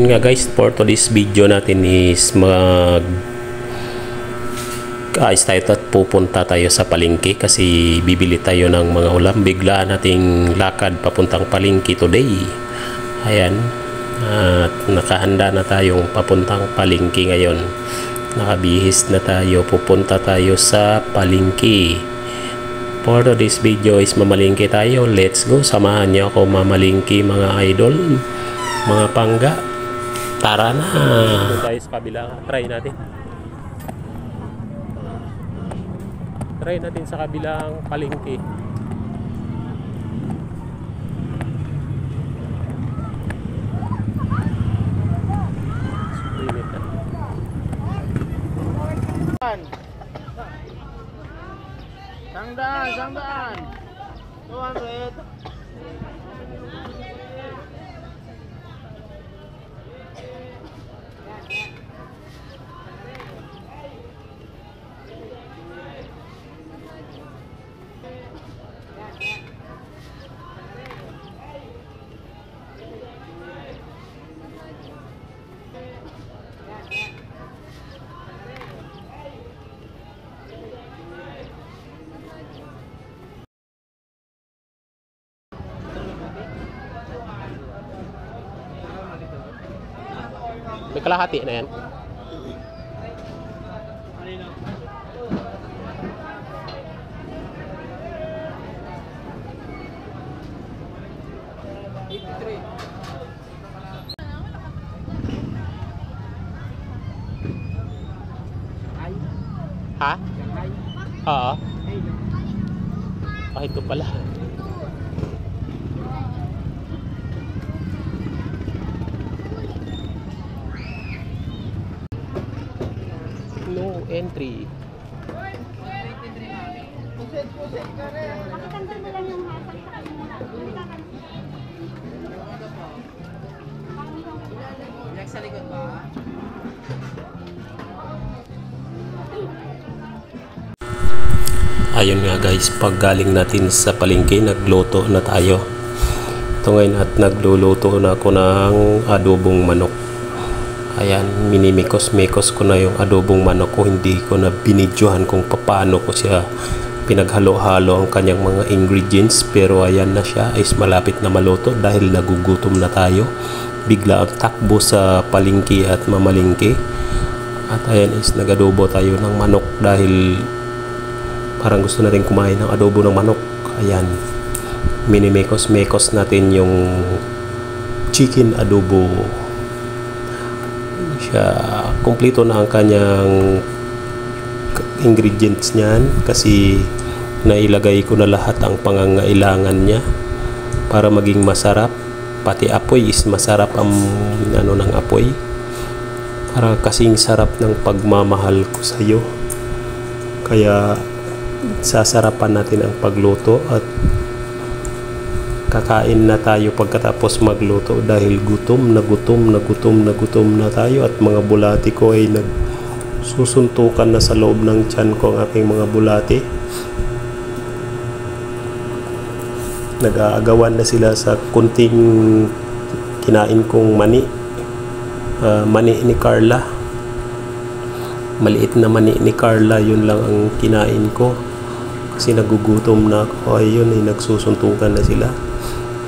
Ayun nga guys, for today's video natin is ayos tayo at pupunta tayo sa palengke kasi bibili tayo ng mga ulam. Bigla nating lakad papuntang palengke today. Ayan, at nakahanda na tayong papuntang palengke ngayon. Nakabihis na tayo, pupunta tayo sa palengke. For today's video is mamalingki tayo. Let's go, samahan niyo ako mamalingki mga idol, mga pangga. Tara na! Tayo sa kabila, try natin. Try natin sa kabilang palengke. Sangdaan 200. May kalahati na yan. Ha? Oo. Ah, ito pala. No entry. Makikanta mo lang yung hasang sa kanila. Sa likod ba? Ayun nga guys, pag galing natin sa palengke, nagluto na tayo. Ito ngayon at nagluluto na ako ng adobong manok. Ayan, minimikos-mikos ko na yung adobong manok ko. Hindi ko na binidyohan kung paano ko siya pinaghalo-halo ang kanyang mga ingredients. Pero ayan na siya, is malapit na maluto dahil nagugutom na tayo. Bigla ang takbo sa palengke at mamalengke. At ayan is nagadobo tayo ng manok dahil parang gusto natin kumain ng adobo ng manok. Ayan, minimikos-mikos natin yung chicken adobo. Siya, kumpleto na ang kanyang ingredients niyan kasi nailagay ko na lahat ang pangangailangan niya para maging masarap. Pati apoy is masarap ang ng apoy. Para kasing sarap ng pagmamahal ko sa iyo. Kaya sasarapan natin ang pagluto at kakain na tayo pagkatapos magluto dahil gutom na tayo at mga bulati ko ay nagsusuntukan na sa loob ng tiyan ko ang aking mga bulati. Nag-aagawan na sila sa kunting kinain kong mani. Mani ni Carla. Maliit na mani ni Carla, yun lang ang kinain ko. Kasi nagugutom na ako. Ayun ay nagsusuntukan na sila.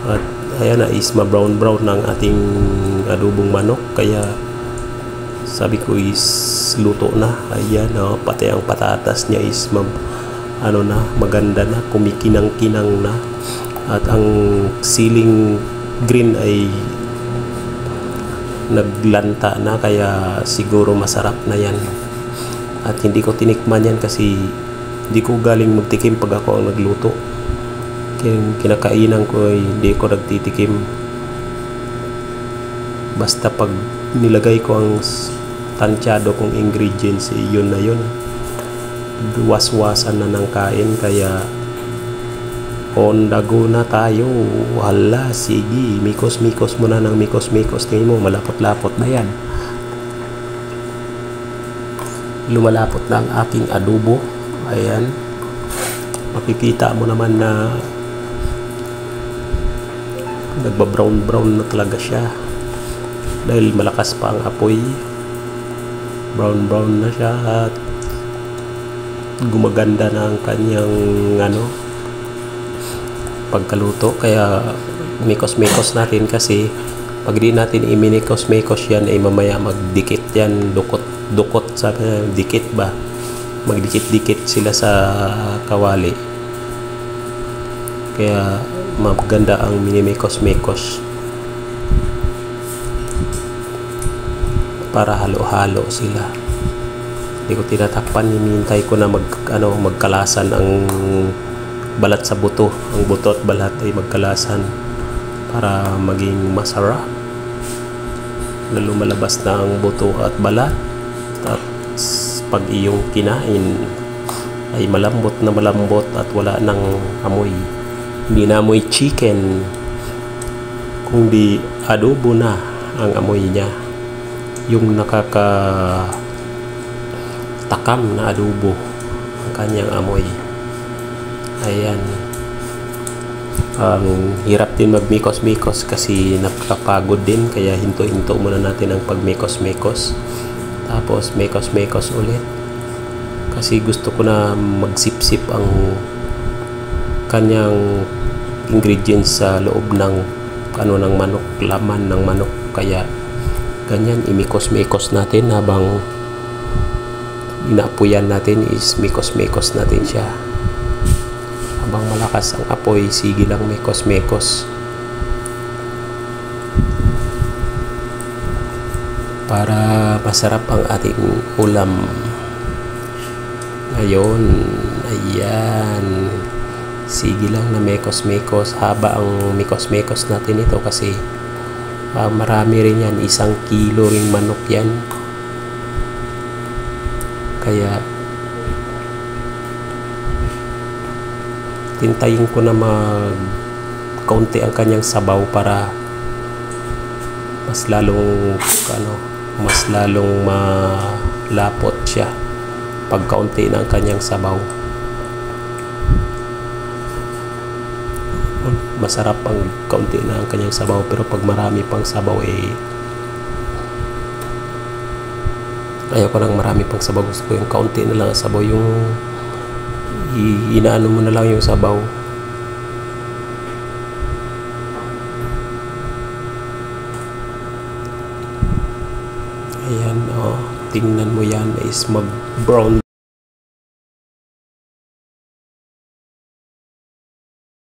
At ayan na is ma-brown ng ating adobong manok. Kaya sabi ko is luto na. Ayan, pati ang patatas niya is maganda na, kumikinang-kinang na. At ang siling green ay naglanta na, kaya siguro masarap na yan. At hindi ko tinikman yan kasi hindi ko galing magtikim pag ako ang nagluto. Kinakainan ko ay hindi ko nagtitikim. Basta pag nilagay ko ang tansyado kong ingredients, yun na yun. Waswasan na ng kain, kaya on the go na tayo. Wala, sige, mikos-mikos mo na ng mikos-mikos. Tingin mo, malapot-lapot na yan. Lumalapot na ang aking adobo. Ayan, makikita mo naman na nagbabrown na talaga siya. dahil malakas pa ang apoy. Brown na siya at gumaganda na ang kanyang pagkaluto. Kaya mikos natin, kasi pag di natin iminikos yan ay mamaya magdikit yan, dukot sabi na, dikit ba, magdikit sila sa kawali. Kaya maganda ang minimikos para halo-halo sila. Hindi ko tinatakpan, hinihintay ko na magkalasan ang balat sa buto. Ang buto at balat ay magkalasan para maging masarap. Na lumalabas na ang buto at balat, at pag iyong kinain ay malambot at wala nang amoy. Hindi na amoy chicken, kundi adobo na ang amoy niya. Yung nakakatakam na adobo ang kanyang amoy. Ayan. Ang hirap din magmikos kasi nakakapagod din, kaya hinto muna natin ang pagmikos, tapos mekos ulit, kasi gusto ko na magsipsip ang kanyang ingredients sa loob ng ng manok, laman ng manok. Kaya ganyan, imikos natin habang inaapoyan natin, is mikos natin siya. Habang malakas ang apoy, sige lang mekos para masarap ang ating ulam ngayon. Ayan, sige lang na mekos haba ang mikos natin ito, kasi marami rin yan, 1 kilo ring manok yan. Kaya tintayin ko na kaunti ang kanyang sabaw para mas lalong malapot siya pag kaunti na ang kanyang sabaw. Masarap ang kaunti na ang kanyang sabaw, pero pag marami pang sabaw ayaw ko nang marami pang sabaw. Gusto ko yung kaunti na lang ang sabaw, yung inaano mo na lang yung sabaw. Ayan, tingnan mo yan, is mag brown